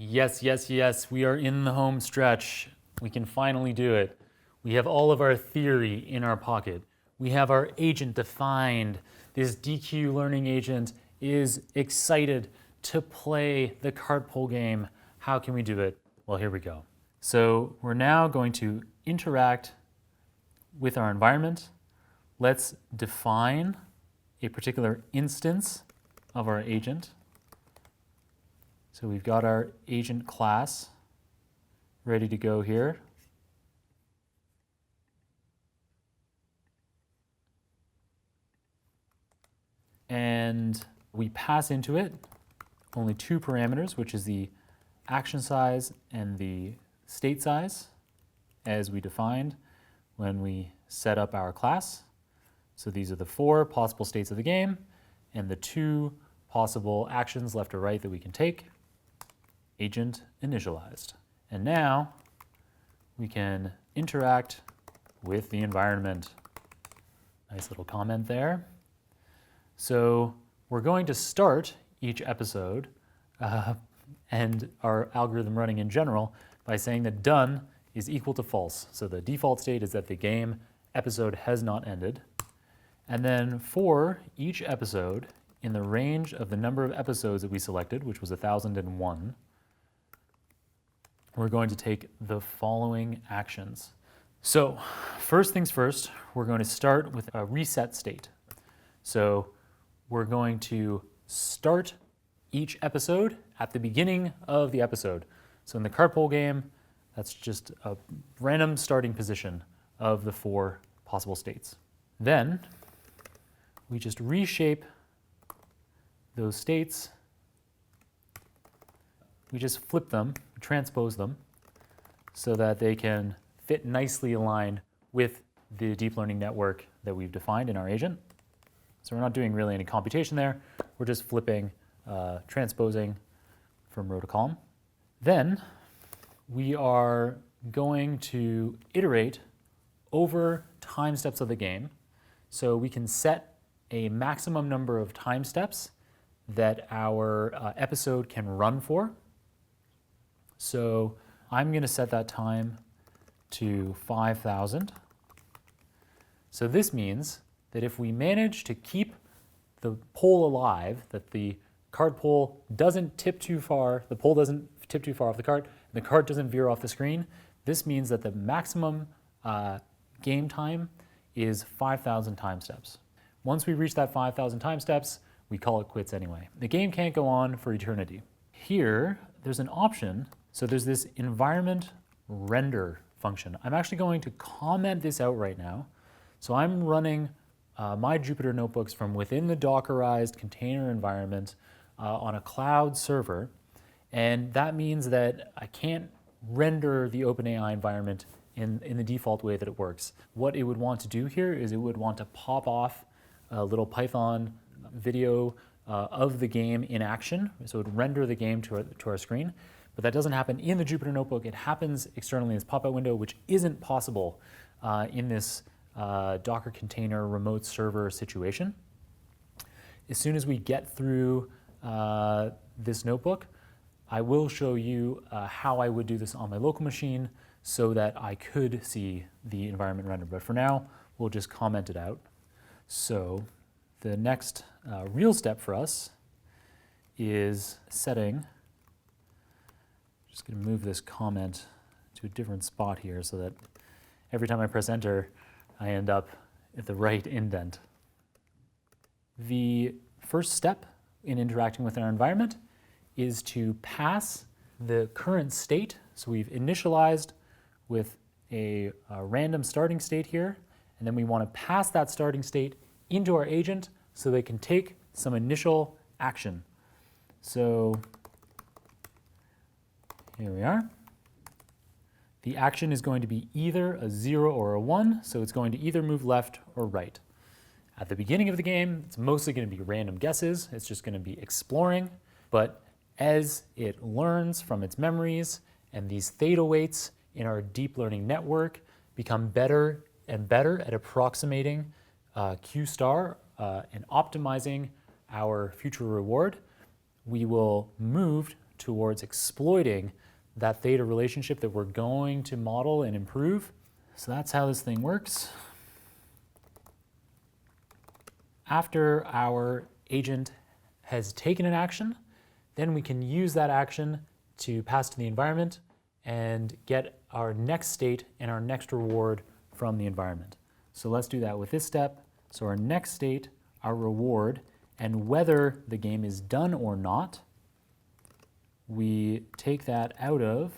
Yes, yes, yes, we are in the home stretch. We can finally do it. We have all of our theory in our pocket. We have our agent defined. This DQ learning agent is excited to play the cart pull game. How can we do it? Well, here we go. So we're now going to interact with our environment. Let's define a particular instance of our agent. So we've got our agent class ready to go here. And we pass into it only two parameters, which is the action size and the state size, as we defined when we set up our class. So these are the four possible states of the game and the two possible actions left or right that we can take. Agent initialized. And now we can interact with the environment. Nice little comment there. So we're going to start each episode and our algorithm running in general by saying that done is equal to false. So the default state is that the game episode has not ended. And then for each episode, in the range of the number of episodes that we selected, which was 1001, we're going to take the following actions. So first things first, we're going to start with a reset state. So we're going to start each episode at the beginning of the episode. So in the cart pull game, that's just a random starting position of the four possible states. Then we just reshape those states. We just flip them, transpose them, so that they can fit nicely aligned with the deep learning network that we've defined in our agent. So we're not doing really any computation there. We're just flipping, transposing from row to column. Then we are going to iterate over time steps of the game. So we can set a maximum number of time steps that our episode can run for. So I'm going to set that time to 5,000. So this means that if we manage to keep the pole alive, that the cart pole doesn't tip too far, the pole doesn't tip too far off the cart, and the cart doesn't veer off the screen, this means that the maximum game time is 5,000 time steps. Once we reach that 5,000 time steps, we call it quits anyway. The game can't go on for eternity. Here, there's an option. So there's this environment render function. I'm actually going to comment this out right now. So I'm running my Jupyter notebooks from within the Dockerized container environment on a cloud server. And that means that I can't render the OpenAI environment in the default way that it works. What it would want to do here is it would want to pop off a little Python video of the game in action. So it would render the game to our screen. But that doesn't happen in the Jupyter Notebook. It happens externally in this pop-out window, which isn't possible in this Docker container remote server situation. As soon as we get through this notebook, I will show you how I would do this on my local machine so that I could see the environment render. But for now, we'll just comment it out. So the next real step for us is setting. Just going to move this comment to a different spot here so that every time I press enter, I end up at the right indent. The first step in interacting with our environment is to pass the current state. So we've initialized with a random starting state here, and then we want to pass that starting state into our agent so they can take some initial action. So here we are. The action is going to be either a 0 or a 1, so it's going to either move left or right. At the beginning of the game, it's mostly going to be random guesses. It's just going to be exploring. But as it learns from its memories and these theta weights in our deep learning network become better and better at approximating Q star and optimizing our future reward, we will move towards exploiting that theta relationship that we're going to model and improve. So that's how this thing works. After our agent has taken an action, then we can use that action to pass to the environment and get our next state and our next reward from the environment. So let's do that with this step. So our next state, our reward, and whether the game is done or not, we take that out of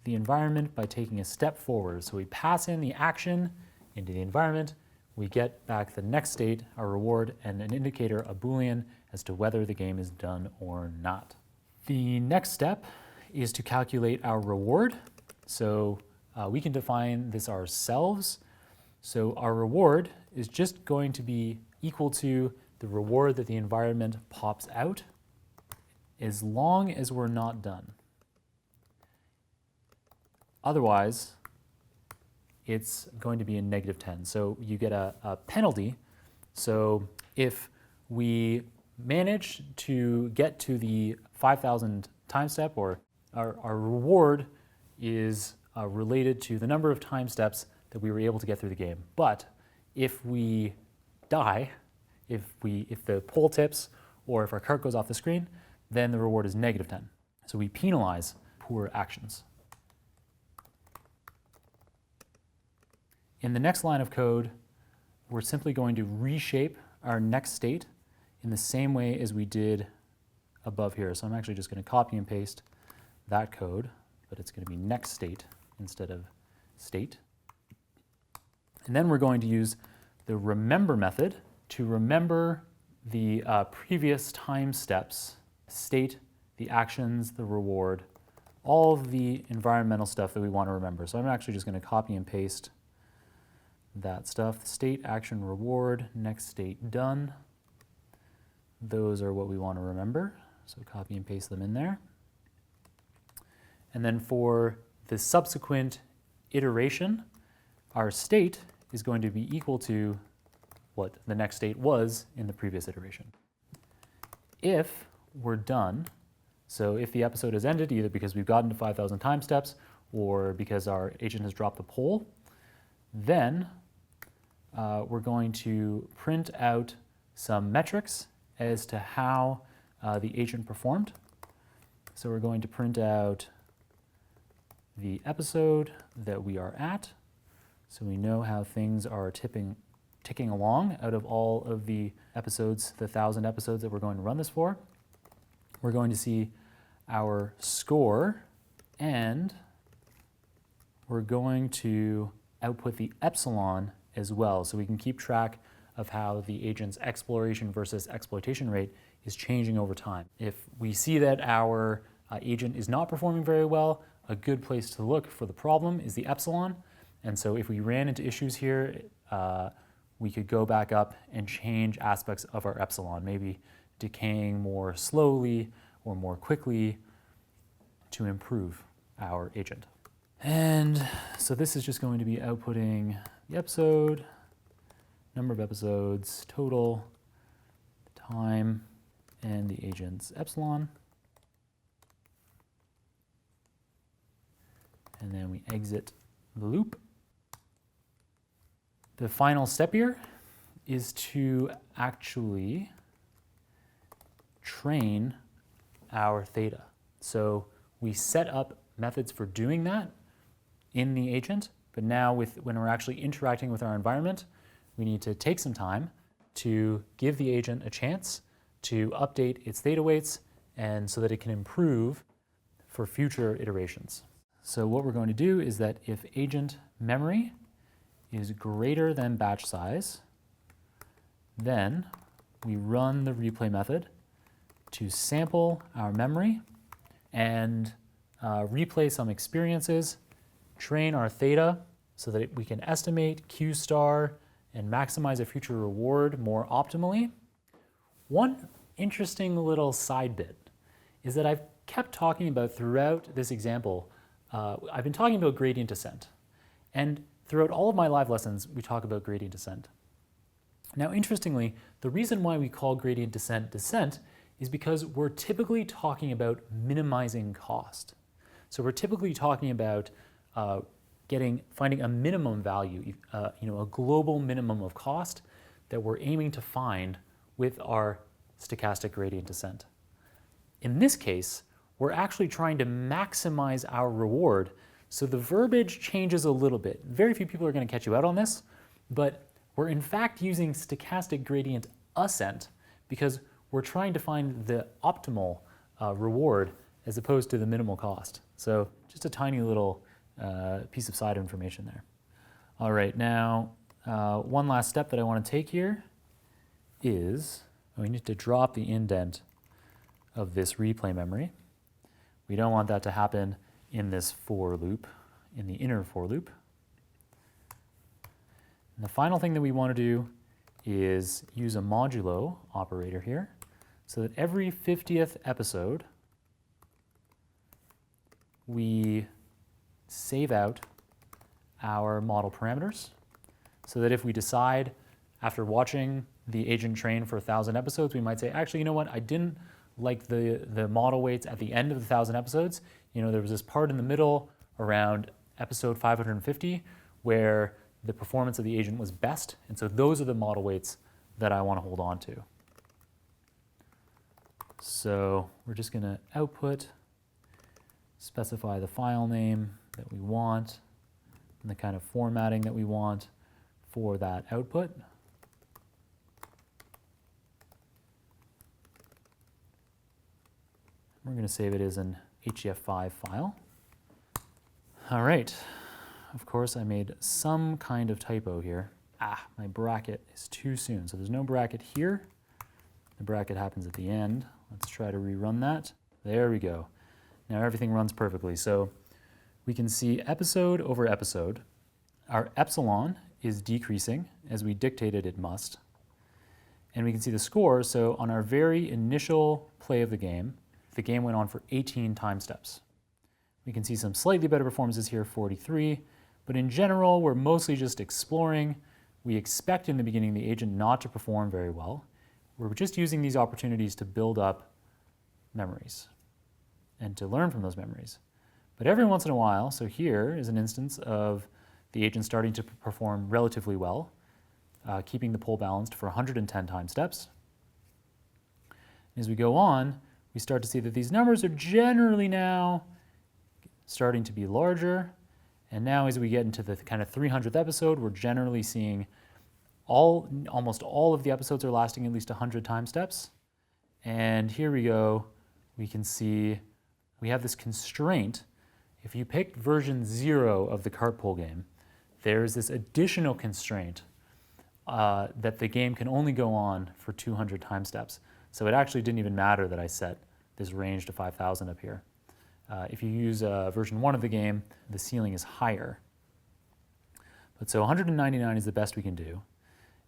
the environment by taking a step forward. So we pass in the action into the environment, we get back the next state, our reward, and an indicator, a Boolean, as to whether the game is done or not. The next step is to calculate our reward. So we can define this ourselves. So our reward is just going to be equal to the reward that the environment pops out, as long as we're not done. Otherwise, it's going to be a -10. So you get a penalty. So if we manage to get to the 5,000 time step, or our reward is related to the number of time steps that we were able to get through the game. But if we die, if the pole tips, or if our cart goes off the screen, then the reward is -10. So we penalize poor actions. In the next line of code, we're simply going to reshape our next state in the same way as we did above here. So I'm actually just going to copy and paste that code, but it's going to be next state instead of state. And then we're going to use the remember method to remember the previous time steps, state, the actions, the reward, all of the environmental stuff that we want to remember. So I'm actually just going to copy and paste that stuff. State, action, reward, next state, done. Those are what we want to remember. So copy and paste them in there. And then for the subsequent iteration, our state is going to be equal to what the next state was in the previous iteration. If we're done, so if the episode has ended, either because we've gotten to 5,000 time steps or because our agent has dropped the pole, then we're going to print out some metrics as to how the agent performed. So we're going to print out the episode that we are at, so we know how things are ticking along out of all of the episodes, the 1,000 episodes that we're going to run this for. We're going to see our score, and we're going to output the epsilon as well, so we can keep track of how the agent's exploration versus exploitation rate is changing over time. If we see that our agent is not performing very well, a good place to look for the problem is the epsilon. And so if we ran into issues here, we could go back up and change aspects of our epsilon, maybe decaying more slowly or more quickly to improve our agent. And so this is just going to be outputting the episode, number of episodes, total, time, and the agent's epsilon. And then we exit the loop. The final step here is to actually train our theta. So we set up methods for doing that in the agent, but now when we're actually interacting with our environment, we need to take some time to give the agent a chance to update its theta weights, and so that it can improve for future iterations. So what we're going to do is that if agent memory is greater than batch size, then we run the replay method to sample our memory and replay some experiences, train our theta so that we can estimate Q star and maximize a future reward more optimally. One interesting little side bit is that I've kept talking about throughout this example, I've been talking about gradient descent. And throughout all of my live lessons, we talk about gradient descent. Now, interestingly, the reason why we call gradient descent descent is because we're typically talking about minimizing cost. So we're typically talking about finding a minimum value, a global minimum of cost that we're aiming to find with our stochastic gradient descent. In this case, we're actually trying to maximize our reward, so the verbiage changes a little bit. Very few people are going to catch you out on this, but we're in fact using stochastic gradient ascent because we're trying to find the optimal reward as opposed to the minimal cost. So just a tiny little piece of side information there. All right, now one last step that I want to take here is we need to drop the indent of this replay memory. We don't want that to happen in this for loop, in the inner for loop. And the final thing that we want to do is use a modulo operator here so that every 50th episode we save out our model parameters so that if we decide after watching the agent train for 1,000 episodes, we might say, actually, you know what, I didn't like the model weights at the end of the 1,000 episodes. There was this part in the middle around episode 550 where the performance of the agent was best, and so those are the model weights that I want to hold on to. So we're just going to output, specify the file name that we want, and the kind of formatting that we want for that output. We're going to save it as an HEF5 file. All right. Of course, I made some kind of typo here. My bracket is too soon. So there's no bracket here. The bracket happens at the end. Let's try to rerun that. There we go. Now everything runs perfectly. So we can see episode over episode. Our epsilon is decreasing as we dictated it must. And we can see the score. So on our very initial play of the game went on for 18 time steps. We can see some slightly better performances here, 43, but in general, we're mostly just exploring. We expect in the beginning the agent not to perform very well. We're just using these opportunities to build up memories and to learn from those memories. But every once in a while, so here is an instance of the agent starting to perform relatively well, keeping the pole balanced for 110 time steps. And as we go on, we start to see that these numbers are generally now starting to be larger. And now as we get into the kind of 300th episode, we're generally seeing almost all of the episodes are lasting at least 100 time steps. And here we go. We can see we have this constraint. If you pick version 0 of the cart pull game, there's this additional constraint that the game can only go on for 200 time steps. So it actually didn't even matter that I set this range to 5,000 up here. If you use version 1 of the game, the ceiling is higher. But so 199 is the best we can do.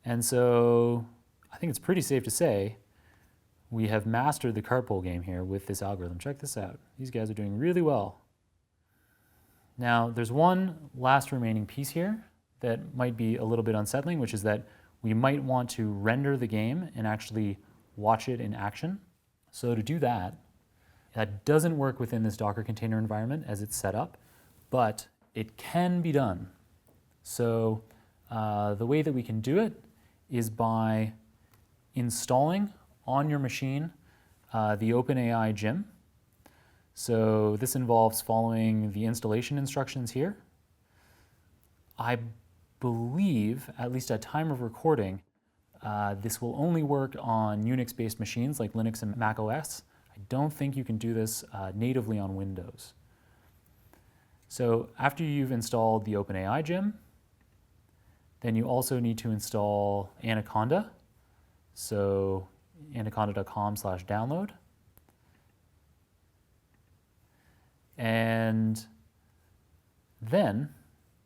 And so I think it's pretty safe to say we have mastered the cart pull game here with this algorithm. Check this out. These guys are doing really well. Now, there's one last remaining piece here that might be a little bit unsettling, which is that we might want to render the game and actually watch it in action. So to do that, that doesn't work within this Docker container environment as it's set up, but it can be done. So the way that we can do it is by installing on your machine the OpenAI Gym. So this involves following the installation instructions here. I believe, at least at time of recording, this will only work on Unix-based machines like Linux and Mac OS. I don't think you can do this natively on Windows. So after you've installed the OpenAI Gym, then you also need to install Anaconda. So anaconda.com/download. And then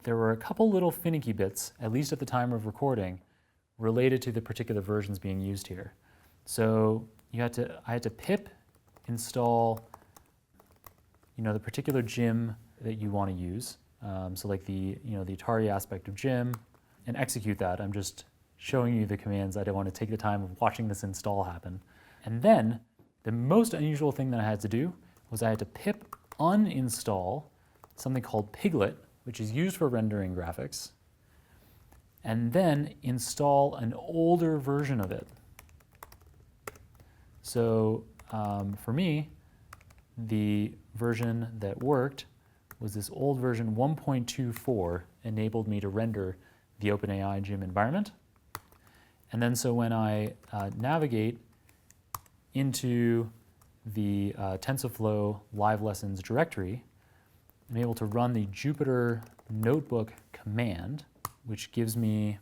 there were a couple little finicky bits, at least at the time of recording, related to the particular versions being used here. So I had to pip install the particular gym that you want to use. So like the Atari aspect of gym, and execute that. I'm just showing you the commands. I don't want to take the time of watching this install happen. And then The most unusual thing that I had to do was I had to pip uninstall something called Piglet, which is used for rendering graphics, and then install an older version of it. So for me, the version that worked was this old version 1.24 enabled me to render the OpenAI Gym environment. And then so when I navigate into the TensorFlow live lessons directory, I'm able to run the Jupyter Notebook command, which gives me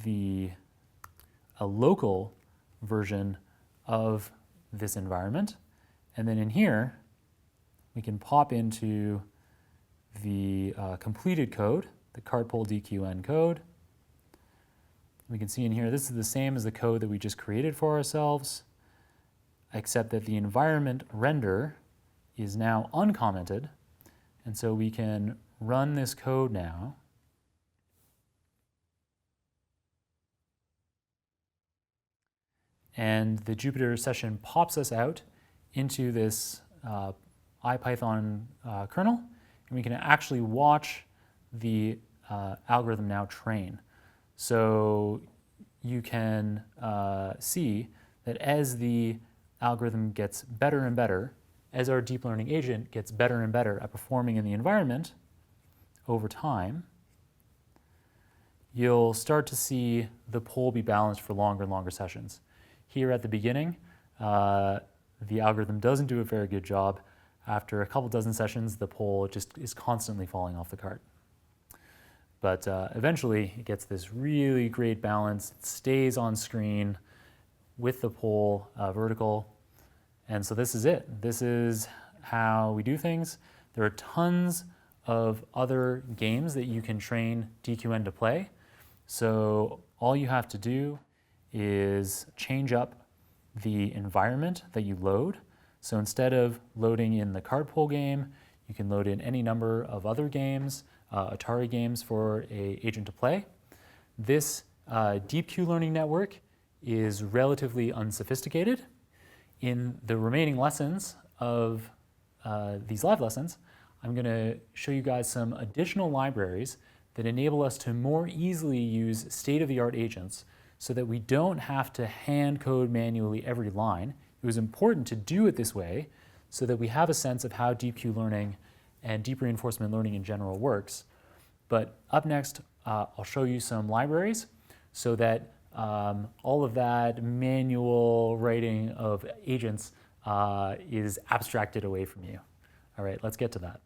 a local version of this environment. And then in here, we can pop into the completed code, the cartpole DQN code. We can see in here, this is the same as the code that we just created for ourselves, except that the environment render is now uncommented. And so we can run this code now. And the Jupyter session pops us out into this IPython kernel, and we can actually watch the algorithm now train. So you can see that as the algorithm gets better and better, as our deep learning agent gets better and better at performing in the environment over time, you'll start to see the poll be balanced for longer and longer sessions. Here at the beginning, the algorithm doesn't do a very good job. After a couple dozen sessions, the poll just is constantly falling off the cart. But eventually, it gets this really great balance. It stays on screen with the poll vertical. And so this is it. This is how we do things. There are tons of other games that you can train DQN to play. So all you have to do is change up the environment that you load. So instead of loading in the cartpole game, you can load in any number of other games, Atari games for an agent to play. This deep Q learning network is relatively unsophisticated. In the remaining lessons of these live lessons, I'm going to show you guys some additional libraries that enable us to more easily use state-of-the-art agents so that we don't have to hand code manually every line. It was important to do it this way so that we have a sense of how deep Q learning and deep reinforcement learning in general works. But up next, I'll show you some libraries so that all of that manual writing of agents is abstracted away from you. All right, let's get to that.